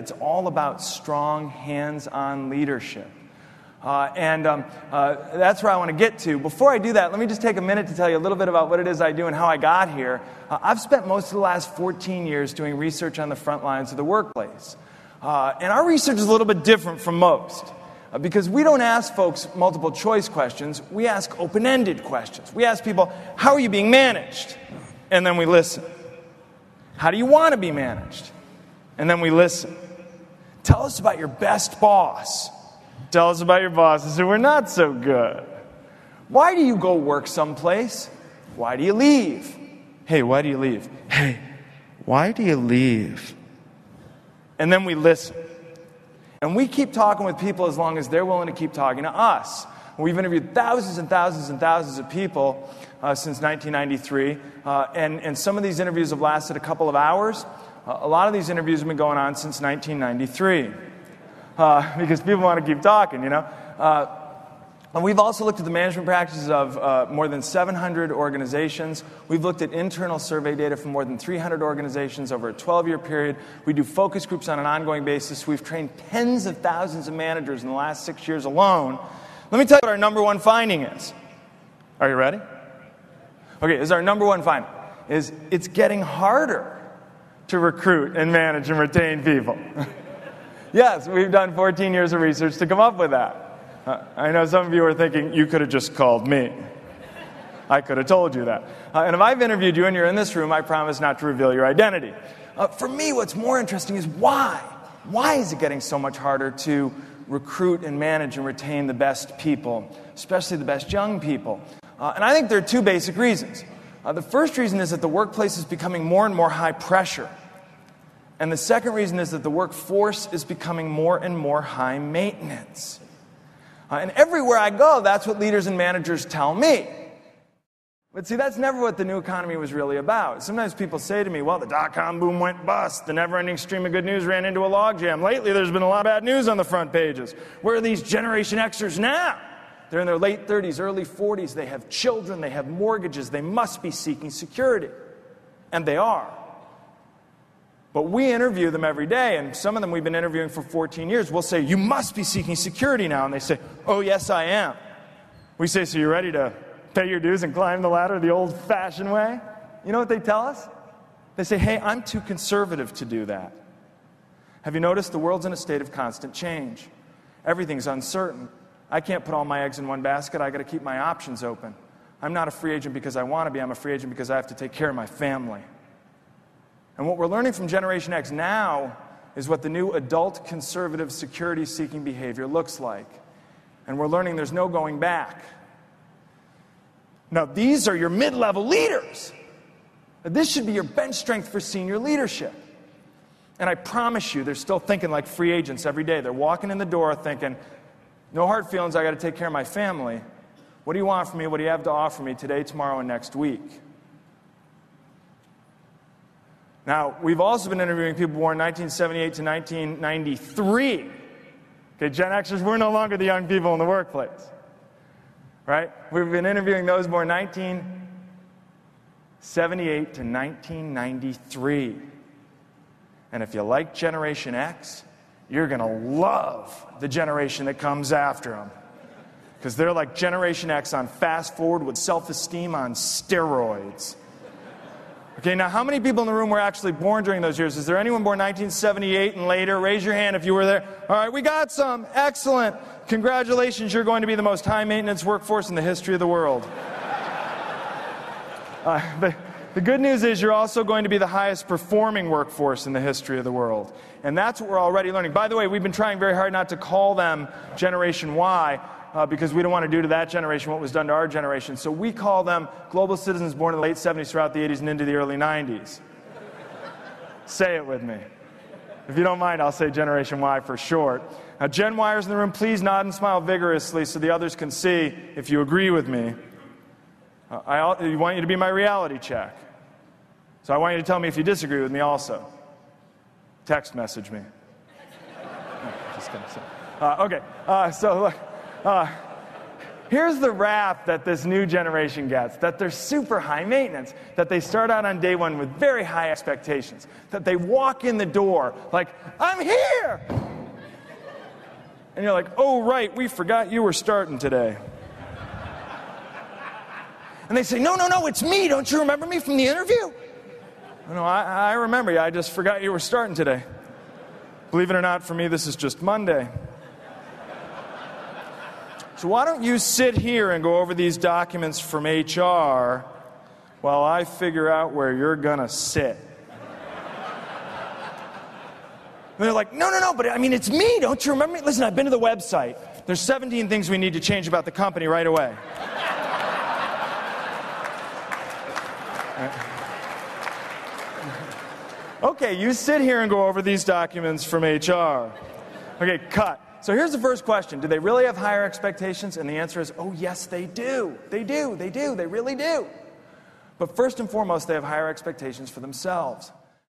it's all about strong, hands-on leadership. That's where I want to get to. Before I do that, let me just take a minute to tell you a little bit about what it is I do and how I got here. I've spent most of the last 14 years doing research on the front lines of the workplace. And our research is a little bit different from most. Because we don't ask folks multiple choice questions, we ask open-ended questions. We ask people, how are you being managed? And then we listen. How do you want to be managed? And then we listen. Tell us about your best boss. Tell us about your bosses who were not so good. Why do you go work someplace? Why do you leave? Hey, why do you leave? Hey, why do you leave? And then we listen. And we keep talking with people as long as they're willing to keep talking to us. We've interviewed thousands and thousands and thousands of people since 1993. And some of these interviews have lasted a couple of hours. A lot of these interviews have been going on since 1993. Because people want to keep talking, you know. And we've also looked at the management practices of more than 700 organizations. We've looked at internal survey data from more than 300 organizations over a 12-year period. We do focus groups on an ongoing basis. We've trained tens of thousands of managers in the last 6 years alone. Let me tell you what our number one finding is. Are you ready? Okay, this is our number one finding. It's getting harder to recruit and manage and retain people. Yes, we've done 14 years of research to come up with that. I know some of you are thinking, you could have just called me. I could have told you that. And if I've interviewed you and you're in this room, I promise not to reveal your identity. For me, what's more interesting is why. Why is it getting so much harder to recruit and manage and retain the best people, especially the best young people? And I think there are two basic reasons. The first reason is that the workplace is becoming more and more high pressure. And the second reason is that the workforce is becoming more and more high maintenance. And everywhere I go, that's what leaders and managers tell me. But see, that's never what the new economy was really about. Sometimes people say to me, well, the dot-com boom went bust. The never-ending stream of good news ran into a logjam. Lately, there's been a lot of bad news on the front pages. Where are these Generation Xers now? They're in their late 30s, early 40s. They have children. They have mortgages. They must be seeking security. And they are. But we interview them every day, and some of them we've been interviewing for 14 years. We'll say, you must be seeking security now. And they say, oh, yes, I am. We say, so you're ready to pay your dues and climb the ladder the old-fashioned way? You know what they tell us? They say, hey, I'm too conservative to do that. Have you noticed the world's in a state of constant change? Everything's uncertain. I can't put all my eggs in one basket. I got to keep my options open. I'm not a free agent because I want to be. I'm a free agent because I have to take care of my family. And what we're learning from Generation X now is what the new adult conservative security-seeking behavior looks like. And we're learning there's no going back. Now, these are your mid-level leaders. This should be your bench strength for senior leadership. And I promise you, they're still thinking like free agents every day. They're walking in the door thinking, no hard feelings, I got to take care of my family. What do you want from me? What do you have to offer me today, tomorrow, and next week? Now, we've also been interviewing people born 1978 to 1993. Okay, Gen Xers, we're no longer the young people in the workplace. Right? We've been interviewing those born 1978 to 1993. And if you like Generation X, you're going to love the generation that comes after them. Because they're like Generation X on fast forward with self-esteem on steroids. Okay, now how many people in the room were actually born during those years? Is there anyone born 1978 and later? Raise your hand if you were there. All right, we got some. Excellent. Congratulations, you're going to be the most high-maintenance workforce in the history of the world. But the good news is you're also going to be the highest performing workforce in the history of the world. And that's what we're already learning. By the way, we've been trying very hard not to call them Generation Y, because we don't want to do to that generation what was done to our generation. So we call them global citizens born in the late 70s, throughout the 80s, and into the early 90s. Say it with me. If you don't mind, I'll say Generation Y for short. Now, Gen Yers in the room, please nod and smile vigorously so the others can see if you agree with me. I want you to be my reality check. So I want you to tell me if you disagree with me also. Text message me. No, just kidding. Okay, so look. here's the rap that this new generation gets, that they're super high maintenance, that they start out on day one with very high expectations, that they walk in the door like, I'm here! And you're like, oh, right, we forgot you were starting today. And they say, no, it's me. Don't you remember me from the interview? No, I remember you. I just forgot you were starting today. Believe it or not, for me, this is just Monday. So why don't you sit here and go over these documents from HR while I figure out where you're going to sit? And they're like, no, but I mean, it's me. Don't you remember me? Listen, I've been to the website. There's 17 things we need to change about the company right away. Okay, you sit here and go over these documents from HR. Okay, cut. So here's the first question. Do they really have higher expectations? And the answer is, oh, yes, they do. They really do. But first and foremost, they have higher expectations for themselves.